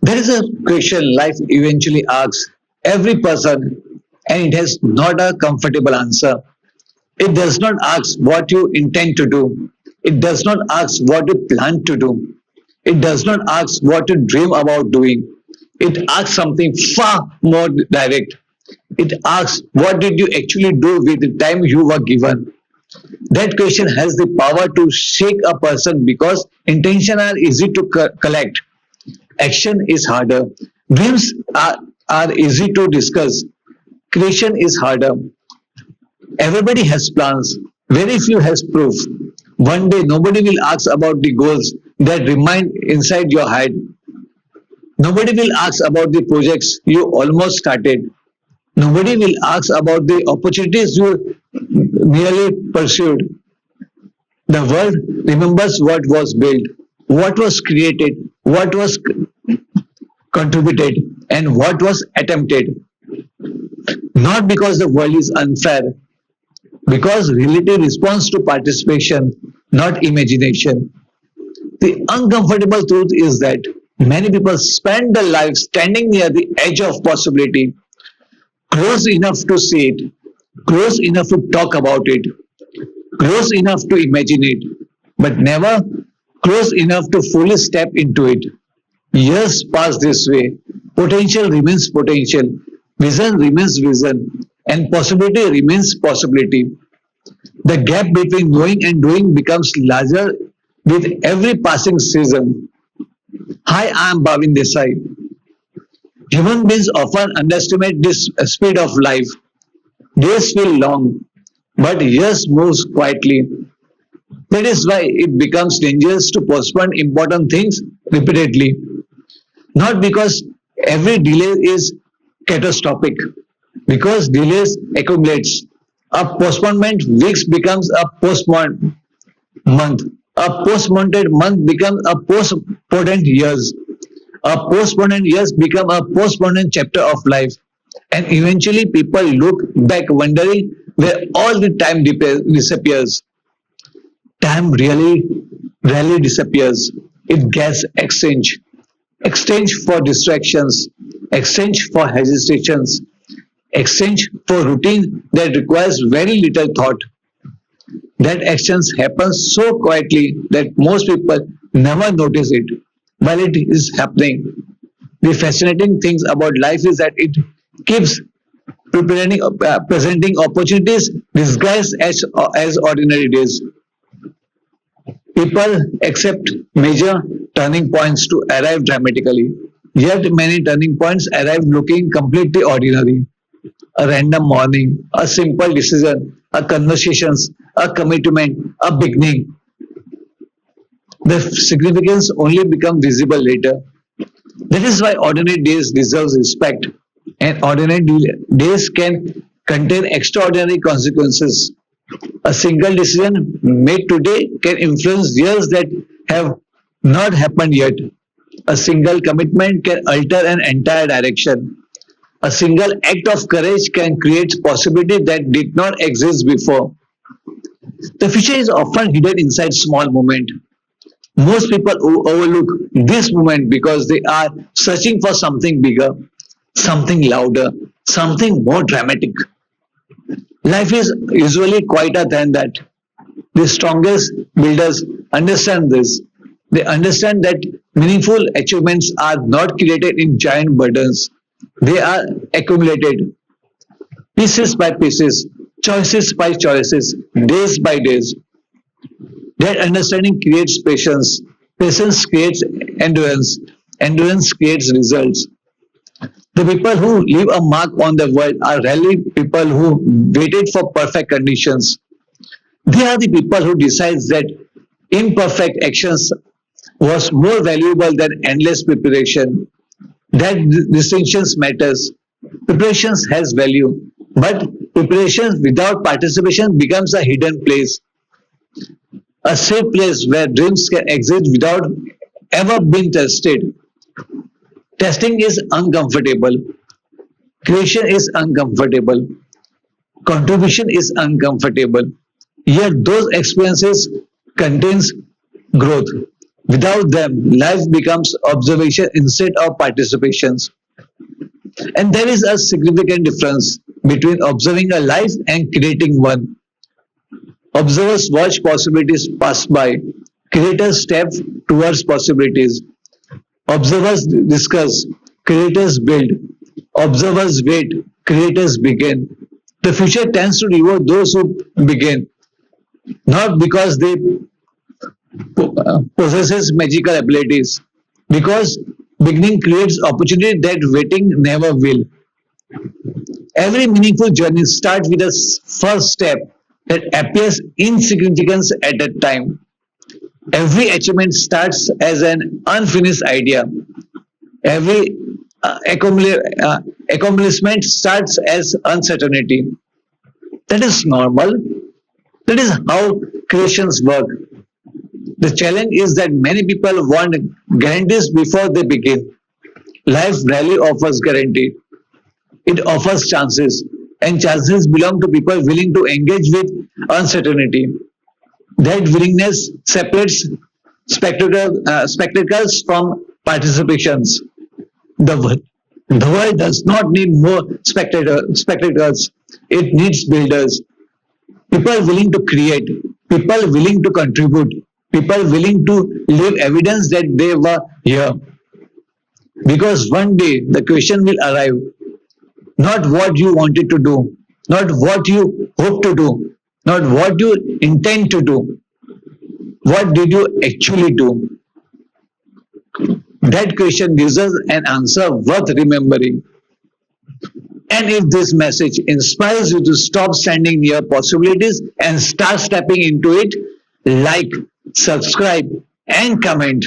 There is a question life eventually asks every person, and it has not a comfortable answer. It does not ask what you intend to do. It does not ask what you plan to do. It does not ask what you dream about doing. It asks something far more direct. It asks, what did you actually do with the time you were given? That question has the power to shake a person because intention are easy to collect. Action is harder. Dreams are easy to discuss. Creation is harder. Everybody has plans. Very few has proof. One day nobody will ask about the goals that remain inside your head. Nobody will ask about the projects you almost started. Nobody will ask about the opportunities you merely pursued. The world remembers what was built, what was created, what was contributed, and what was attempted. Not because the world is unfair, because reality responds to participation, not imagination. The uncomfortable truth is that many people spend their lives standing near the edge of possibility, close enough to see it, close enough to talk about it, close enough to imagine it, but never close enough to fully step into it. Years pass this way, potential remains potential, vision remains vision, and possibility remains possibility. The gap between knowing and doing becomes larger with every passing season. Hi, I am Bhavindesai. Human beings often underestimate this speed of life. Days feel long, but years move quietly. That is why it becomes dangerous to postpone important things repeatedly. Not because every delay is catastrophic, because delays accumulates. A postponement weeks becomes a postponed month. A postponed month becomes a postponed years. A postponed years become a postponed chapter of life. And eventually people look back wondering where all the time disappears. Time really rarely disappears. It gets exchanged. Exchange for distractions, exchange for hesitations, exchange for routine that requires very little thought. That exchange happens so quietly that most people never notice it while it is happening. The fascinating things about life is that it keeps presenting opportunities disguised as ordinary days. People accept major turning points to arrive dramatically, yet many turning points arrive looking completely ordinary. A random morning, a simple decision, a conversations, a commitment, a beginning. The significance only become visible later. That is why ordinary days deserves respect, and ordinary days can contain extraordinary consequences. A single decision made today can influence years that have not happened yet. A single commitment can alter an entire direction. A single act of courage can create possibility that did not exist before. The future is often hidden inside small moments. Most people overlook this moment because they are searching for something bigger, something louder, something more dramatic. Life is usually quieter than that. The strongest builders understand this. They understand that meaningful achievements are not created in giant burdens. They are accumulated pieces by pieces, choices by choices, days by days. That understanding creates patience. Patience creates endurance. Endurance creates results. The people who leave a mark on the world are rarely people who waited for perfect conditions. They are the people who decide that imperfect actions was more valuable than endless preparation. That distinctions matters. Preparations has value, but preparation without participation becomes a hidden place, a safe place where dreams can exist without ever being tested. Testing is uncomfortable. Creation is uncomfortable. Contribution is uncomfortable. Yet those experiences contains growth. Without them, life becomes observation instead of participations. And there is a significant difference between observing a life and creating one. Observers watch possibilities pass by, creators step towards possibilities. Observers discuss, creators build. Observers wait, creators begin. The future tends to reward those who begin, not because they possesses magical abilities, because beginning creates opportunity that waiting never will. Every meaningful journey starts with a first step that appears insignificant at that time. Every achievement starts as an unfinished idea. Every accomplishment starts as uncertainty. That is normal. That is how creations work. The challenge is that many people want guarantees before they begin. Life rarely offers guarantee. It offers chances, and chances belong to people willing to engage with uncertainty. That willingness separates spectacles from participations. The world does not need more spectators. It needs builders. People willing to create, people willing to contribute, people willing to leave evidence that they were here. Because one day the question will arrive, not what you wanted to do, not what you hope to do, not what you intend to do. What did you actually do? That question gives us an answer worth remembering. And if this message inspires you to stop standing near possibilities and start stepping into it, like, subscribe, and comment.